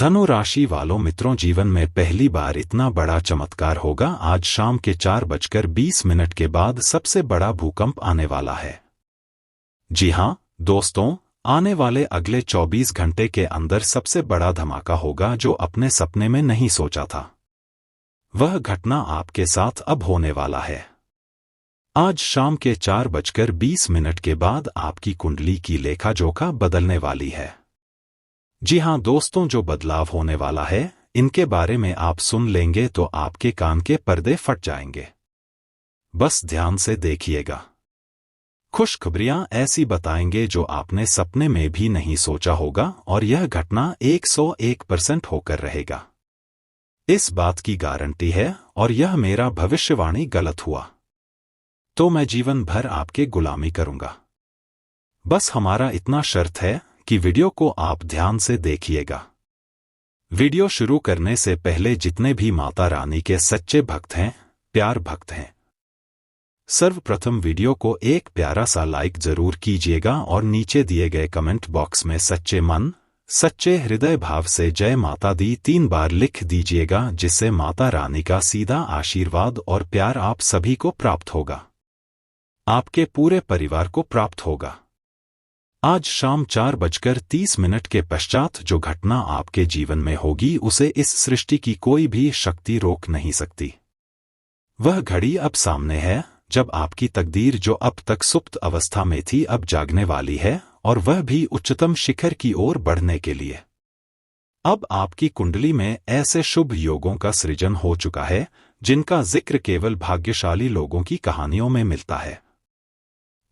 धनु राशि वालों मित्रों, जीवन में पहली बार इतना बड़ा चमत्कार होगा। आज शाम के 4:20 के बाद सबसे बड़ा भूकंप आने वाला है। जी हां दोस्तों, आने वाले अगले 24 घंटे के अंदर सबसे बड़ा धमाका होगा जो अपने सपने में नहीं सोचा था। वह घटना आपके साथ अब होने वाला है। आज शाम के 4:20 के बाद आपकी कुंडली की लेखा जोखा बदलने वाली है। जी हां दोस्तों, जो बदलाव होने वाला है इनके बारे में आप सुन लेंगे तो आपके कान के पर्दे फट जाएंगे। बस ध्यान से देखिएगा। खुशखबरियां ऐसी बताएंगे जो आपने सपने में भी नहीं सोचा होगा, और यह घटना 101% होकर रहेगा। इस बात की गारंटी है, और यह मेरा भविष्यवाणी गलत हुआ तो मैं जीवन भर आपके गुलामी करूंगा। बस हमारा इतना शर्त है कि वीडियो को आप ध्यान से देखिएगा। वीडियो शुरू करने से पहले जितने भी माता रानी के सच्चे भक्त हैं, प्यार भक्त हैं, सर्वप्रथम वीडियो को एक प्यारा सा लाइक जरूर कीजिएगा और नीचे दिए गए कमेंट बॉक्स में सच्चे मन, सच्चे हृदय भाव से जय माता दी 3 बार लिख दीजिएगा, जिससे माता रानी का सीधा आशीर्वाद और प्यार आप सभी को प्राप्त होगा, आपके पूरे परिवार को प्राप्त होगा। आज शाम 4:30 के पश्चात जो घटना आपके जीवन में होगी उसे इस सृष्टि की कोई भी शक्ति रोक नहीं सकती। वह घड़ी अब सामने है जब आपकी तकदीर जो अब तक सुप्त अवस्था में थी अब जागने वाली है, और वह भी उच्चतम शिखर की ओर बढ़ने के लिए। अब आपकी कुंडली में ऐसे शुभ योगों का सृजन हो चुका है जिनका जिक्र केवल भाग्यशाली लोगों की कहानियों में मिलता है।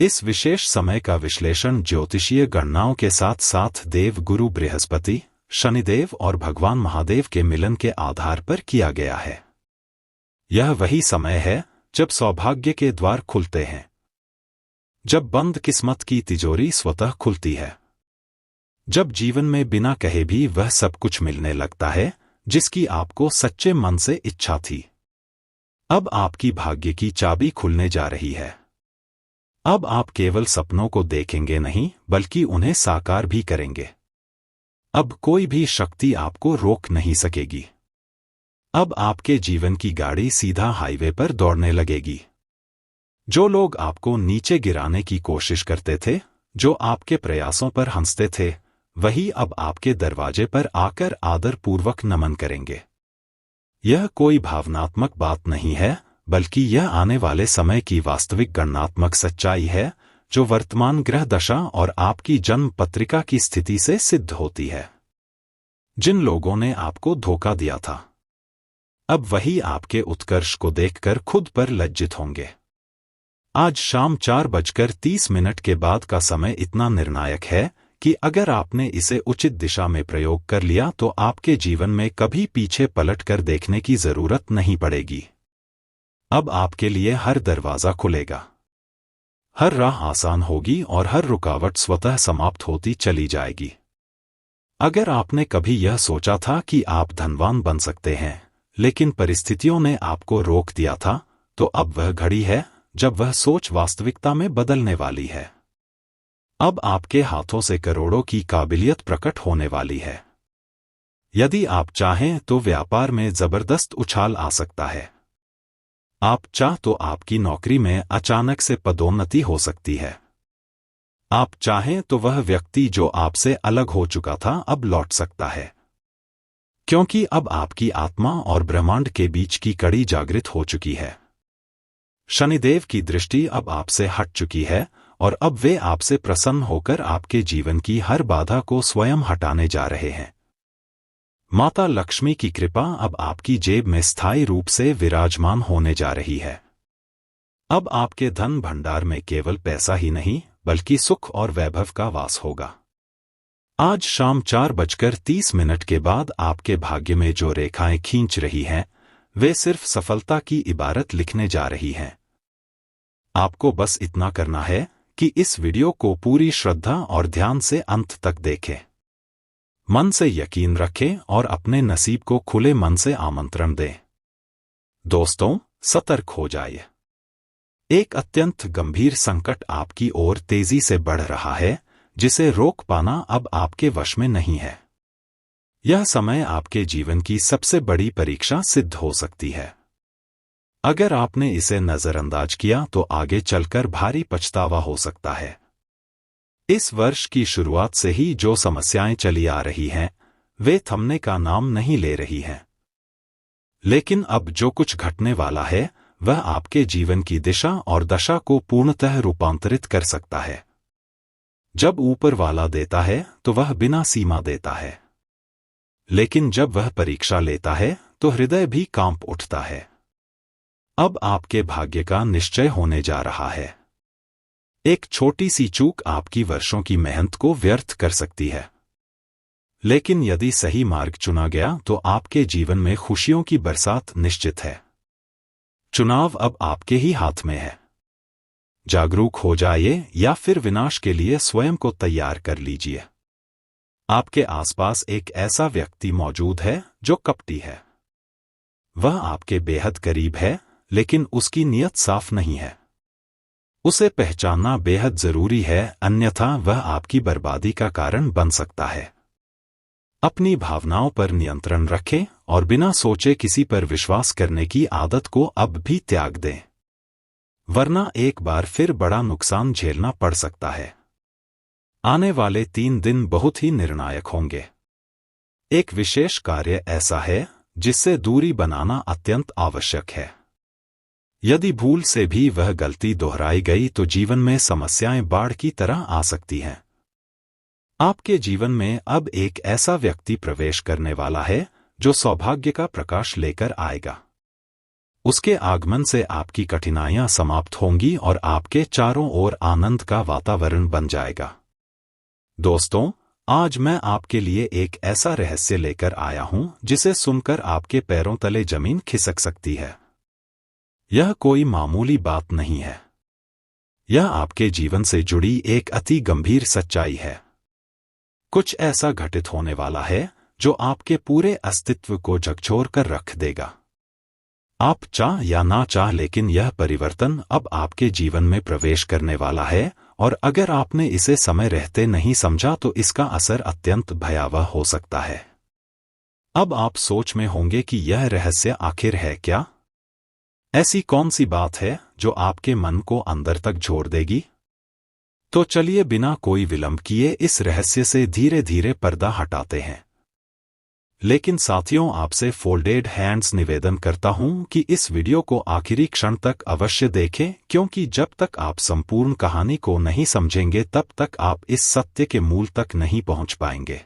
इस विशेष समय का विश्लेषण ज्योतिषीय गणनाओं के साथ साथ देव गुरु बृहस्पति, शनिदेव और भगवान महादेव के मिलन के आधार पर किया गया है। यह वही समय है जब सौभाग्य के द्वार खुलते हैं, जब बंद किस्मत की तिजोरी स्वतः खुलती है, जब जीवन में बिना कहे भी वह सब कुछ मिलने लगता है जिसकी आपको सच्चे मन से इच्छा थी। अब आपकी भाग्य की चाबी खुलने जा रही है। अब आप केवल सपनों को देखेंगे नहीं बल्कि उन्हें साकार भी करेंगे। अब कोई भी शक्ति आपको रोक नहीं सकेगी। अब आपके जीवन की गाड़ी सीधा हाईवे पर दौड़ने लगेगी। जो लोग आपको नीचे गिराने की कोशिश करते थे, जो आपके प्रयासों पर हंसते थे, वही अब आपके दरवाजे पर आकर आदरपूर्वक नमन करेंगे। यह कोई भावनात्मक बात नहीं है, बल्कि यह आने वाले समय की वास्तविक गणनात्मक सच्चाई है जो वर्तमान ग्रह दशा और आपकी जन्म पत्रिका की स्थिति से सिद्ध होती है। जिन लोगों ने आपको धोखा दिया था, अब वही आपके उत्कर्ष को देखकर खुद पर लज्जित होंगे। आज शाम 4:30 के बाद का समय इतना निर्णायक है कि अगर आपने इसे उचित दिशा में प्रयोग कर लिया तो आपके जीवन में कभी पीछे पलटकर देखने की जरूरत नहीं पड़ेगी। अब आपके लिए हर दरवाजा खुलेगा, हर राह आसान होगी और हर रुकावट स्वतः समाप्त होती चली जाएगी। अगर आपने कभी यह सोचा था कि आप धनवान बन सकते हैं, लेकिन परिस्थितियों ने आपको रोक दिया था, तो अब वह घड़ी है जब वह सोच वास्तविकता में बदलने वाली है। अब आपके हाथों से करोड़ों की काबिलियत प्रकट होने वाली है। यदि आप चाहें तो व्यापार में जबरदस्त उछाल आ सकता है। आप चाह तो आपकी नौकरी में अचानक से पदोन्नति हो सकती है। आप चाहें तो वह व्यक्ति जो आपसे अलग हो चुका था अब लौट सकता है, क्योंकि अब आपकी आत्मा और ब्रह्मांड के बीच की कड़ी जागृत हो चुकी है। शनिदेव की दृष्टि अब आपसे हट चुकी है और अब वे आपसे प्रसन्न होकर आपके जीवन की हर बाधा को स्वयं हटाने जा रहे हैं। माता लक्ष्मी की कृपा अब आपकी जेब में स्थायी रूप से विराजमान होने जा रही है। अब आपके धन भंडार में केवल पैसा ही नहीं बल्कि सुख और वैभव का वास होगा। आज शाम 4:30 के बाद आपके भाग्य में जो रेखाएं खींच रही हैं, वे सिर्फ सफलता की इबारत लिखने जा रही हैं। आपको बस इतना करना है कि इस वीडियो को पूरी श्रद्धा और ध्यान से अंत तक देखें, मन से यकीन रखें और अपने नसीब को खुले मन से आमंत्रण दें। दोस्तों, सतर्क हो जाइए। एक अत्यंत गंभीर संकट आपकी ओर तेजी से बढ़ रहा है, जिसे रोक पाना अब आपके वश में नहीं है। यह समय आपके जीवन की सबसे बड़ी परीक्षा सिद्ध हो सकती है। अगर आपने इसे नजरअंदाज किया तो आगे चलकर भारी पछतावा हो सकता है। इस वर्ष की शुरुआत से ही जो समस्याएं चली आ रही हैं, वे थमने का नाम नहीं ले रही हैं। लेकिन अब जो कुछ घटने वाला है, वह आपके जीवन की दिशा और दशा को पूर्णतः रूपांतरित कर सकता है। जब ऊपर वाला देता है तो वह बिना सीमा देता है, लेकिन जब वह परीक्षा लेता है तो हृदय भी कांप उठता है। अब आपके भाग्य का निश्चय होने जा रहा है। एक छोटी सी चूक आपकी वर्षों की मेहनत को व्यर्थ कर सकती है, लेकिन यदि सही मार्ग चुना गया तो आपके जीवन में खुशियों की बरसात निश्चित है। चुनाव अब आपके ही हाथ में है। जागरूक हो जाइए या फिर विनाश के लिए स्वयं को तैयार कर लीजिए। आपके आसपास एक ऐसा व्यक्ति मौजूद है जो कपटी है। वह आपके बेहद करीब है, लेकिन उसकी नीयत साफ नहीं है। उसे पहचानना बेहद जरूरी है, अन्यथा वह आपकी बर्बादी का कारण बन सकता है। अपनी भावनाओं पर नियंत्रण रखें और बिना सोचे किसी पर विश्वास करने की आदत को अब भी त्याग दें, वरना एक बार फिर बड़ा नुकसान झेलना पड़ सकता है। आने वाले 3 दिन बहुत ही निर्णायक होंगे। एक विशेष कार्य ऐसा है जिससे दूरी बनाना अत्यंत आवश्यक है। यदि भूल से भी वह गलती दोहराई गई तो जीवन में समस्याएं बाढ़ की तरह आ सकती हैं। आपके जीवन में अब एक ऐसा व्यक्ति प्रवेश करने वाला है जो सौभाग्य का प्रकाश लेकर आएगा। उसके आगमन से आपकी कठिनाइयां समाप्त होंगी और आपके चारों ओर आनंद का वातावरण बन जाएगा। दोस्तों, आज मैं आपके लिए एक ऐसा रहस्य लेकर आया हूं जिसे सुनकर आपके पैरों तले जमीन खिसक सकती है। यह कोई मामूली बात नहीं है। यह आपके जीवन से जुड़ी एक अति गंभीर सच्चाई है। कुछ ऐसा घटित होने वाला है जो आपके पूरे अस्तित्व को झकझोर कर रख देगा। आप चाह या ना चाह, लेकिन यह परिवर्तन अब आपके जीवन में प्रवेश करने वाला है, और अगर आपने इसे समय रहते नहीं समझा तो इसका असर अत्यंत भयावह हो सकता है। अब आप सोच में होंगे कि यह रहस्य आखिर है क्या? ऐसी कौन सी बात है जो आपके मन को अंदर तक झोर देगी? तो चलिए बिना कोई विलंब किए इस रहस्य से धीरे धीरे पर्दा हटाते हैं। लेकिन साथियों, आपसे फोल्डेड हैंड्स निवेदन करता हूं कि इस वीडियो को आखिरी क्षण तक अवश्य देखें, क्योंकि जब तक आप संपूर्ण कहानी को नहीं समझेंगे तब तक आप इस सत्य के मूल तक नहीं पहुंच पाएंगे।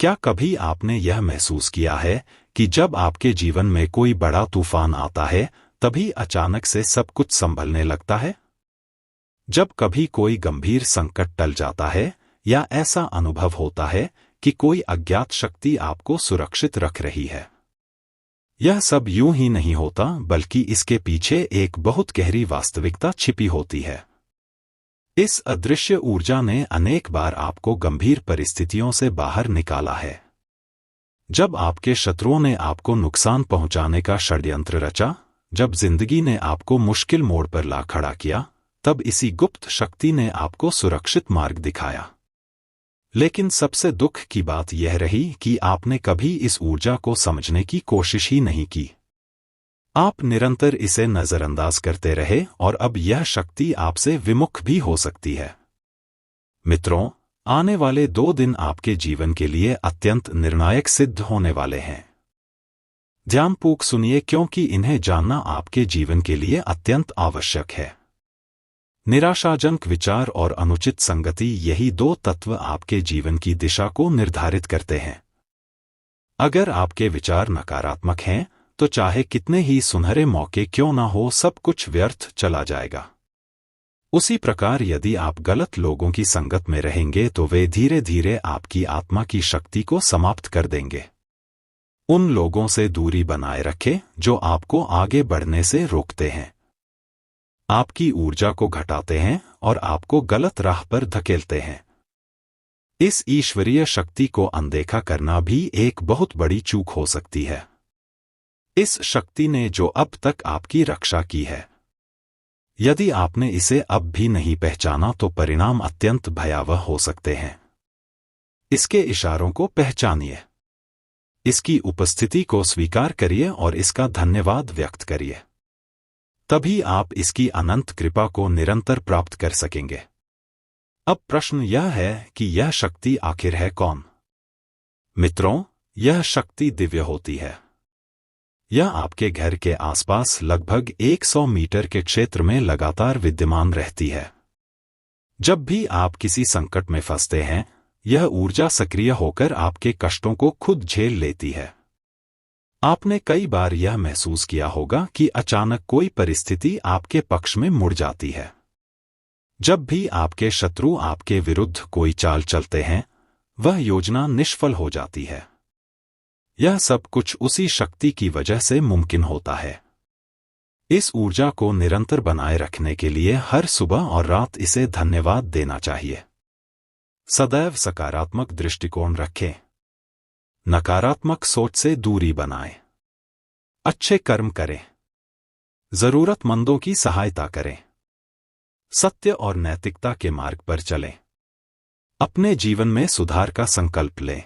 क्या कभी आपने यह महसूस किया है कि जब आपके जीवन में कोई बड़ा तूफान आता है तभी अचानक से सब कुछ संभलने लगता है? जब कभी कोई गंभीर संकट टल जाता है या ऐसा अनुभव होता है कि कोई अज्ञात शक्ति आपको सुरक्षित रख रही है। यह सब यूं ही नहीं होता, बल्कि इसके पीछे एक बहुत गहरी वास्तविकता छिपी होती है। इस अदृश्य ऊर्जा ने अनेक बार आपको गंभीर परिस्थितियों से बाहर निकाला है। जब आपके शत्रुओं ने आपको नुकसान पहुंचाने का षड्यंत्र रचा, जब जिंदगी ने आपको मुश्किल मोड़ पर ला खड़ा किया, तब इसी गुप्त शक्ति ने आपको सुरक्षित मार्ग दिखाया। लेकिन सबसे दुख की बात यह रही कि आपने कभी इस ऊर्जा को समझने की कोशिश ही नहीं की। आप निरंतर इसे नजरअंदाज करते रहे और अब यह शक्ति आपसे विमुख भी हो सकती है। मित्रों, आने वाले 2 दिन आपके जीवन के लिए अत्यंत निर्णायक सिद्ध होने वाले हैं। ध्यानपूर्वक सुनिए, क्योंकि इन्हें जानना आपके जीवन के लिए अत्यंत आवश्यक है। निराशाजनक विचार और अनुचित संगति, यही 2 तत्व आपके जीवन की दिशा को निर्धारित करते हैं। अगर आपके विचार नकारात्मक हैं तो चाहे कितने ही सुनहरे मौके क्यों ना हो, सब कुछ व्यर्थ चला जाएगा। उसी प्रकार यदि आप गलत लोगों की संगत में रहेंगे तो वे धीरे धीरे आपकी आत्मा की शक्ति को समाप्त कर देंगे। उन लोगों से दूरी बनाए रखें जो आपको आगे बढ़ने से रोकते हैं, आपकी ऊर्जा को घटाते हैं और आपको गलत राह पर धकेलते हैं। इस ईश्वरीय शक्ति को अनदेखा करना भी एक बहुत बड़ी चूक हो सकती है। इस शक्ति ने जो अब तक आपकी रक्षा की है, यदि आपने इसे अब भी नहीं पहचाना तो परिणाम अत्यंत भयावह हो सकते हैं। इसके इशारों को पहचानिए। इसकी उपस्थिति को स्वीकार करिए और इसका धन्यवाद व्यक्त करिए। तभी आप इसकी अनंत कृपा को निरंतर प्राप्त कर सकेंगे। अब प्रश्न यह है कि यह शक्ति आखिर है कौन? मित्रों, यह शक्ति दिव्य होती है। यह आपके घर के आसपास लगभग 100 मीटर के क्षेत्र में लगातार विद्यमान रहती है। जब भी आप किसी संकट में फंसते हैं, यह ऊर्जा सक्रिय होकर आपके कष्टों को खुद झेल लेती है। आपने कई बार यह महसूस किया होगा कि अचानक कोई परिस्थिति आपके पक्ष में मुड़ जाती है। जब भी आपके शत्रु आपके विरुद्ध कोई चाल चलते हैं, वह योजना निष्फल हो जाती है। यह सब कुछ उसी शक्ति की वजह से मुमकिन होता है। इस ऊर्जा को निरंतर बनाए रखने के लिए हर सुबह और रात इसे धन्यवाद देना चाहिए। सदैव सकारात्मक दृष्टिकोण रखें। नकारात्मक सोच से दूरी बनाएं। अच्छे कर्म करें। जरूरतमंदों की सहायता करें। सत्य और नैतिकता के मार्ग पर चलें। अपने जीवन में सुधार का संकल्प लें।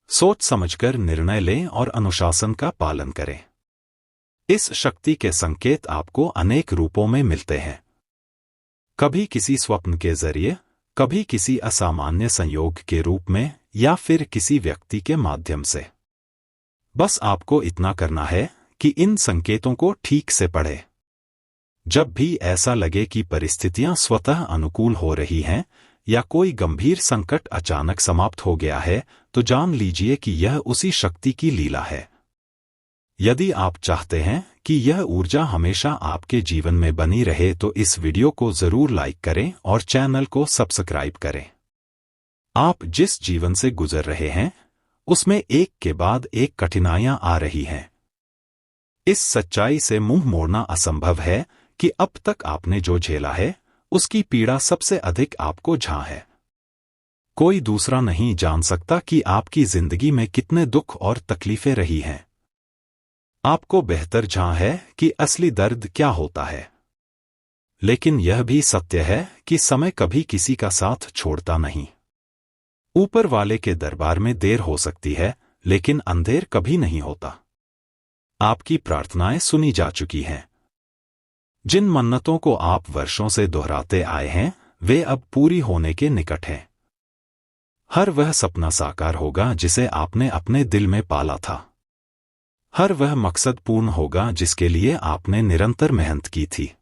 सोच समझकर निर्णय लें और अनुशासन का पालन करें। इस शक्ति के संकेत आपको अनेक रूपों में मिलते हैं। कभी किसी स्वप्न के जरिए, कभी किसी असामान्य संयोग के रूप में, या फिर किसी व्यक्ति के माध्यम से। बस आपको इतना करना है कि इन संकेतों को ठीक से पढ़ें। जब भी ऐसा लगे कि परिस्थितियां स्वतः अनुकूल हो रही हैं या कोई गंभीर संकट अचानक समाप्त हो गया है, तो जान लीजिए कि यह उसी शक्ति की लीला है। यदि आप चाहते हैं कि यह ऊर्जा हमेशा आपके जीवन में बनी रहे, तो इस वीडियो को जरूर लाइक करें और चैनल को सब्सक्राइब करें। आप जिस जीवन से गुजर रहे हैं, उसमें एक के बाद एक कठिनाइयां आ रही हैं। इस सच्चाई से मुंह मोड़ना असंभव है कि अब तक आपने जो झेला है, उसकी पीड़ा सबसे अधिक आपको झा है। कोई दूसरा नहीं जान सकता कि आपकी जिंदगी में कितने दुख और तकलीफें रही हैं। आपको बेहतर झा है कि असली दर्द क्या होता है। लेकिन यह भी सत्य है कि समय कभी किसी का साथ छोड़ता नहीं। ऊपर वाले के दरबार में देर हो सकती है, लेकिन अंधेर कभी नहीं होता। आपकी प्रार्थनाएं सुनी जा चुकी हैं। जिन मन्नतों को आप वर्षों से दोहराते आए हैं, वे अब पूरी होने के निकट हैं। हर वह सपना साकार होगा जिसे आपने अपने दिल में पाला था। हर वह मकसद पूर्ण होगा जिसके लिए आपने निरंतर मेहनत की थी।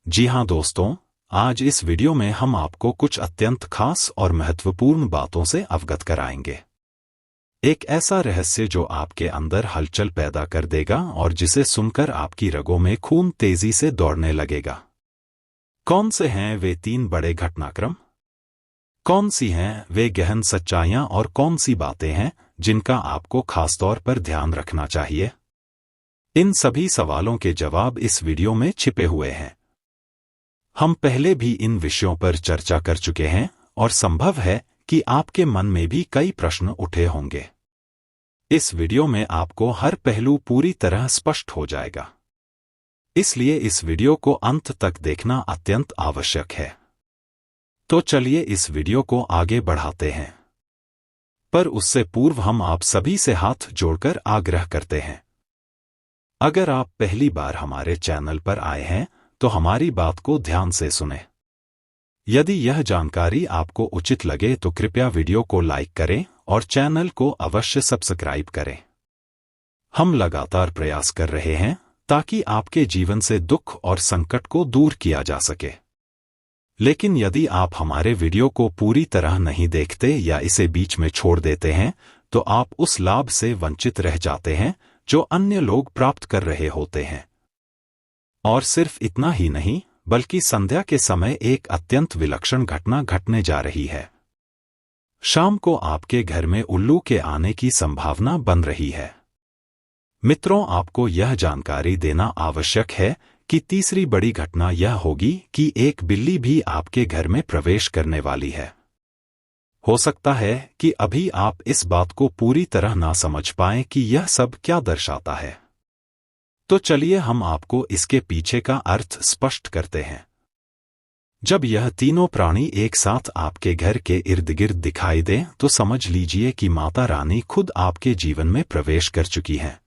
जी हां दोस्तों, आज इस वीडियो में हम आपको कुछ अत्यंत खास और महत्वपूर्ण बातों से अवगत कराएंगे। एक ऐसा रहस्य जो आपके अंदर हलचल पैदा कर देगा और जिसे सुनकर आपकी रगों में खून तेजी से दौड़ने लगेगा। कौन से हैं वे 3 बड़े घटनाक्रम? कौन सी हैं वे गहन सच्चाइयां और कौन सी बातें हैं जिनका आपको खासतौर पर ध्यान रखना चाहिए? इन सभी सवालों के जवाब इस वीडियो में छिपे हुए हैं। हम पहले भी इन विषयों पर चर्चा कर चुके हैं और संभव है कि आपके मन में भी कई प्रश्न उठे होंगे। इस वीडियो में आपको हर पहलू पूरी तरह स्पष्ट हो जाएगा। इसलिए इस वीडियो को अंत तक देखना अत्यंत आवश्यक है। तो चलिए इस वीडियो को आगे बढ़ाते हैं। पर उससे पूर्व हम आप सभी से हाथ जोड़कर आग्रह करते हैं। अगर आप पहली बार हमारे चैनल पर आए हैं, तो हमारी बात को ध्यान से सुनें। यदि यह जानकारी आपको उचित लगे तो कृपया वीडियो को लाइक करें और चैनल को अवश्य सब्सक्राइब करें। हम लगातार प्रयास कर रहे हैं ताकि आपके जीवन से दुख और संकट को दूर किया जा सके। लेकिन यदि आप हमारे वीडियो को पूरी तरह नहीं देखते या इसे बीच में छोड़ देते हैं, तो आप उस लाभ से वंचित रह जाते हैं जो अन्य लोग प्राप्त कर रहे होते हैं। और सिर्फ इतना ही नहीं, बल्कि संध्या के समय एक अत्यंत विलक्षण घटना घटने जा रही है। शाम को आपके घर में उल्लू के आने की संभावना बन रही है। मित्रों, आपको यह जानकारी देना आवश्यक है कि तीसरी बड़ी घटना यह होगी कि एक बिल्ली भी आपके घर में प्रवेश करने वाली है। हो सकता है कि अभी आप इस बात को पूरी तरह ना समझ पाएं कि यह सब क्या दर्शाता है। तो चलिए हम आपको इसके पीछे का अर्थ स्पष्ट करते हैं। जब यह तीनों प्राणी एक साथ आपके घर के इर्द गिर्द दिखाई दें तो समझ लीजिए कि माता रानी खुद आपके जीवन में प्रवेश कर चुकी हैं।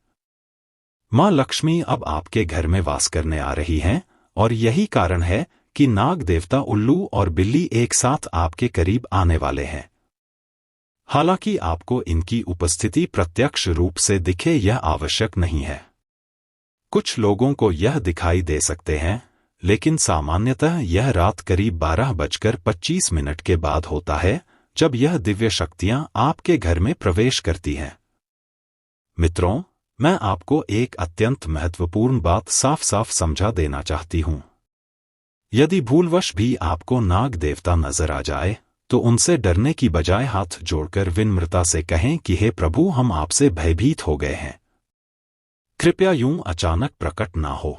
माँ लक्ष्मी अब आपके घर में वास करने आ रही हैं और यही कारण है कि नाग देवता उल्लू और बिल्ली एक साथ आपके करीब आने वाले हैं। हालांकि आपको इनकी उपस्थिति प्रत्यक्ष रूप से दिखे यह आवश्यक नहीं है। कुछ लोगों को यह दिखाई दे सकते हैं, लेकिन सामान्यतः यह रात करीब 12:25 के बाद होता है जब यह दिव्य शक्तियां आपके घर में प्रवेश करती हैं। मित्रों, मैं आपको एक अत्यंत महत्वपूर्ण बात साफ साफ समझा देना चाहती हूं। यदि भूलवश भी आपको नाग देवता नजर आ जाए तो उनसे डरने की बजाय हाथ जोड़कर विनम्रता से कहें कि हे प्रभु, हम आपसे भयभीत हो गए हैं। कृपया यूं अचानक प्रकट ना हो।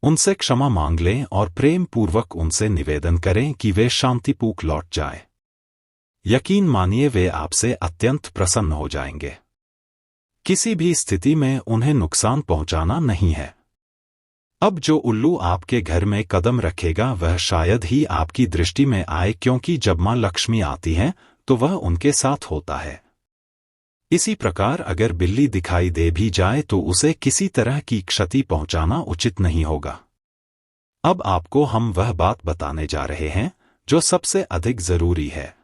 उनसे क्षमा मांग लें और प्रेम पूर्वक उनसे निवेदन करें कि वे शांतिपूर्वक लौट जाएं। यकीन मानिए वे आपसे अत्यंत प्रसन्न हो जाएंगे। किसी भी स्थिति में उन्हें नुकसान पहुंचाना नहीं है। अब जो उल्लू आपके घर में कदम रखेगा वह शायद ही आपकी दृष्टि में आए, क्योंकि जब मां लक्ष्मी आती हैं तो वह उनके साथ होता है। इसी प्रकार अगर बिल्ली दिखाई दे भी जाए तो उसे किसी तरह की क्षति पहुंचाना उचित नहीं होगा। अब आपको हम वह बात बताने जा रहे हैं जो सबसे अधिक जरूरी है।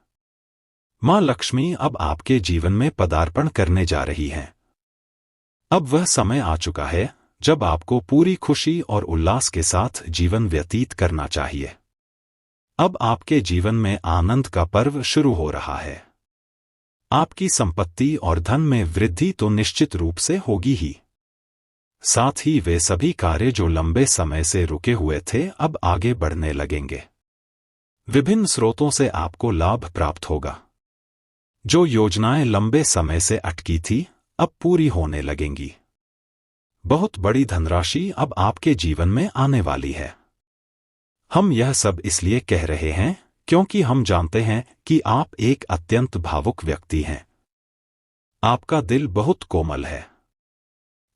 मां लक्ष्मी अब आपके जीवन में पदार्पण करने जा रही हैं। अब वह समय आ चुका है जब आपको पूरी खुशी और उल्लास के साथ जीवन व्यतीत करना चाहिए। अब आपके जीवन में आनंद का पर्व शुरू हो रहा है। आपकी संपत्ति और धन में वृद्धि तो निश्चित रूप से होगी ही, साथ ही वे सभी कार्य जो लंबे समय से रुके हुए थे अब आगे बढ़ने लगेंगे। विभिन्न स्रोतों से आपको लाभ प्राप्त होगा। जो योजनाएं लंबे समय से अटकी थी अब पूरी होने लगेंगी। बहुत बड़ी धनराशि अब आपके जीवन में आने वाली है। हम यह सब इसलिए कह रहे हैं क्योंकि हम जानते हैं कि आप एक अत्यंत भावुक व्यक्ति हैं। आपका दिल बहुत कोमल है।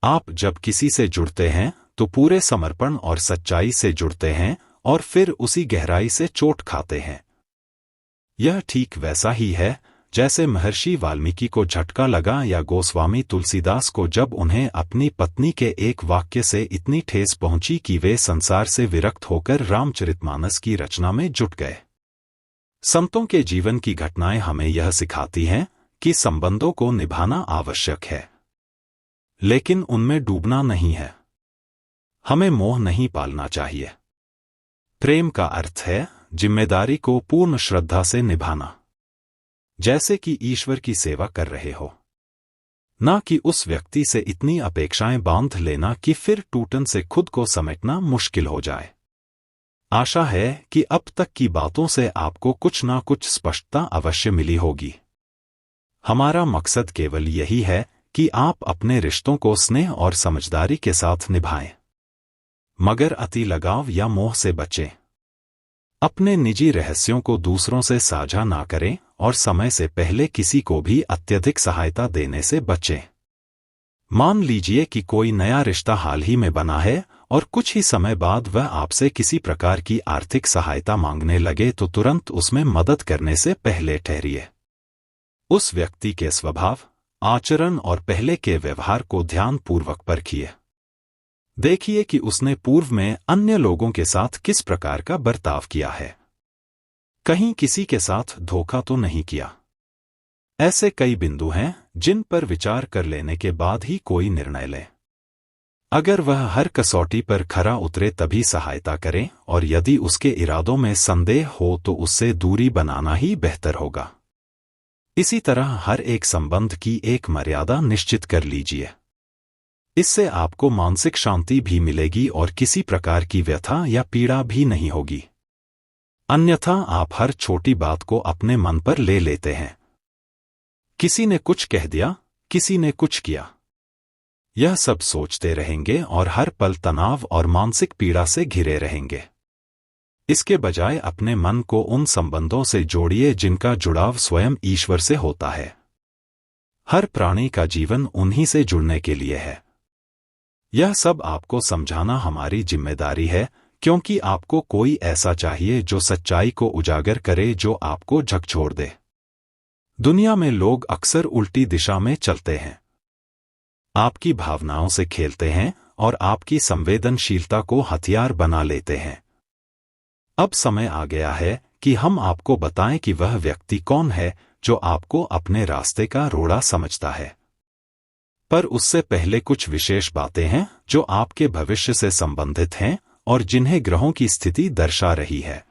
आप जब किसी से जुड़ते हैं तो पूरे समर्पण और सच्चाई से जुड़ते हैं और फिर उसी गहराई से चोट खाते हैं। यह ठीक वैसा ही है जैसे महर्षि वाल्मीकि को झटका लगा या गोस्वामी तुलसीदास को जब उन्हें अपनी पत्नी के एक वाक्य से इतनी ठेस पहुंची कि वे संसार से विरक्त होकर रामचरितमानस की रचना में जुट गए। संतों के जीवन की घटनाएं हमें यह सिखाती हैं कि संबंधों को निभाना आवश्यक है, लेकिन उनमें डूबना नहीं है। हमें मोह नहीं पालना चाहिए। प्रेम का अर्थ है जिम्मेदारी को पूर्ण श्रद्धा से निभाना, जैसे कि ईश्वर की सेवा कर रहे हो, ना कि उस व्यक्ति से इतनी अपेक्षाएं बांध लेना कि फिर टूटन से खुद को समेटना मुश्किल हो जाए। आशा है कि अब तक की बातों से आपको कुछ ना कुछ स्पष्टता अवश्य मिली होगी। हमारा मकसद केवल यही है कि आप अपने रिश्तों को स्नेह और समझदारी के साथ निभाएं, मगर अति लगाव या मोह से बचें। अपने निजी रहस्यों को दूसरों से साझा ना करें और समय से पहले किसी को भी अत्यधिक सहायता देने से बचें। मान लीजिए कि कोई नया रिश्ता हाल ही में बना है और कुछ ही समय बाद वह आपसे किसी प्रकार की आर्थिक सहायता मांगने लगे तो तुरंत उसमें मदद करने से पहले ठहरिए। उस व्यक्ति के स्वभाव, आचरण और पहले के व्यवहार को ध्यानपूर्वक परखिए। देखिए कि उसने पूर्व में अन्य लोगों के साथ किस प्रकार का बर्ताव किया है। कहीं किसी के साथ धोखा तो नहीं किया। ऐसे कई बिंदु हैं जिन पर विचार कर लेने के बाद ही कोई निर्णय लें। अगर वह हर कसौटी पर खरा उतरे तभी सहायता करें, और यदि उसके इरादों में संदेह हो तो उससे दूरी बनाना ही बेहतर होगा। इसी तरह हर एक संबंध की एक मर्यादा निश्चित कर लीजिए। इससे आपको मानसिक शांति भी मिलेगी और किसी प्रकार की व्यथा या पीड़ा भी नहीं होगी। अन्यथा आप हर छोटी बात को अपने मन पर ले लेते हैं। किसी ने कुछ कह दिया, किसी ने कुछ किया, यह सब सोचते रहेंगे और हर पल तनाव और मानसिक पीड़ा से घिरे रहेंगे। इसके बजाय अपने मन को उन संबंधों से जोड़िए जिनका जुड़ाव स्वयं ईश्वर से होता है। हर प्राणी का जीवन उन्हीं से जुड़ने के लिए है। यह सब आपको समझाना हमारी जिम्मेदारी है, क्योंकि आपको कोई ऐसा चाहिए जो सच्चाई को उजागर करे, जो आपको झकझोर दे। दुनिया में लोग अक्सर उल्टी दिशा में चलते हैं, आपकी भावनाओं से खेलते हैं और आपकी संवेदनशीलता को हथियार बना लेते हैं। अब समय आ गया है कि हम आपको बताएं कि वह व्यक्ति कौन है जो आपको अपने रास्ते का रोड़ा समझता है। पर उससे पहले कुछ विशेष बातें हैं जो आपके भविष्य से संबंधित हैं और जिन्हें ग्रहों की स्थिति दर्शा रही है।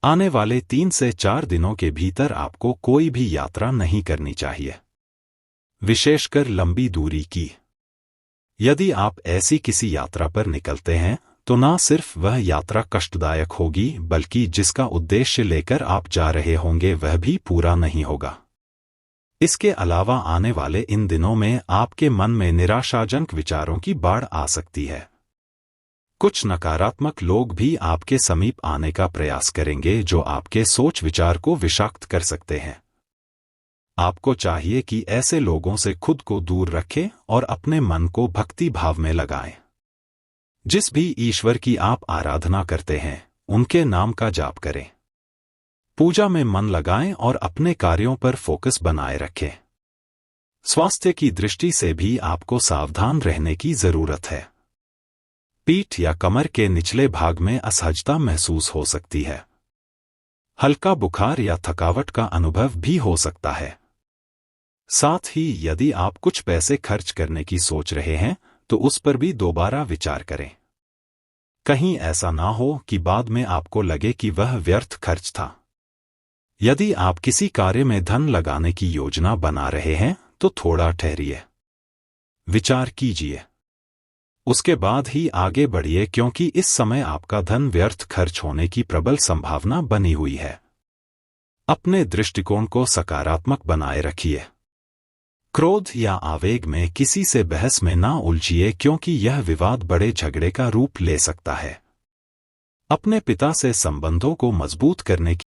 आने वाले 3 से 4 दिनों के भीतर आपको कोई भी यात्रा नहीं करनी चाहिए, विशेषकर लंबी दूरी की। यदि आप ऐसी किसी यात्रा पर निकलते हैं तो न सिर्फ वह यात्रा कष्टदायक होगी, बल्कि जिसका उद्देश्य लेकर आप जा रहे होंगे वह भी पूरा नहीं होगा। इसके अलावा आने वाले इन दिनों में आपके मन में निराशाजनक विचारों की बाढ़ आ सकती है। कुछ नकारात्मक लोग भी आपके समीप आने का प्रयास करेंगे जो आपके सोच विचार को विषाक्त कर सकते हैं। आपको चाहिए कि ऐसे लोगों से खुद को दूर रखें और अपने मन को भक्ति भाव में लगाएं। जिस भी ईश्वर की आप आराधना करते हैं उनके नाम का जाप करें, पूजा में मन लगाएं और अपने कार्यों पर फोकस बनाए रखें। स्वास्थ्य की दृष्टि से भी आपको सावधान रहने की जरूरत है। पीठ या कमर के निचले भाग में असहजता महसूस हो सकती है। हल्का बुखार या थकावट का अनुभव भी हो सकता है। साथ ही यदि आप कुछ पैसे खर्च करने की सोच रहे हैं तो उस पर भी दोबारा विचार करें। कहीं ऐसा ना हो कि बाद में आपको लगे कि वह व्यर्थ खर्च था। यदि आप किसी कार्य में धन लगाने की योजना बना रहे हैं तो थोड़ा ठहरिए, विचार कीजिए, उसके बाद ही आगे बढ़िए, क्योंकि इस समय आपका धन व्यर्थ खर्च होने की प्रबल संभावना बनी हुई है। अपने दृष्टिकोण को सकारात्मक बनाए रखिए। क्रोध या आवेग में किसी से बहस में ना उलझिए, क्योंकि यह विवाद बड़े झगड़े का रूप ले सकता है। अपने पिता से संबंधों को मजबूत करने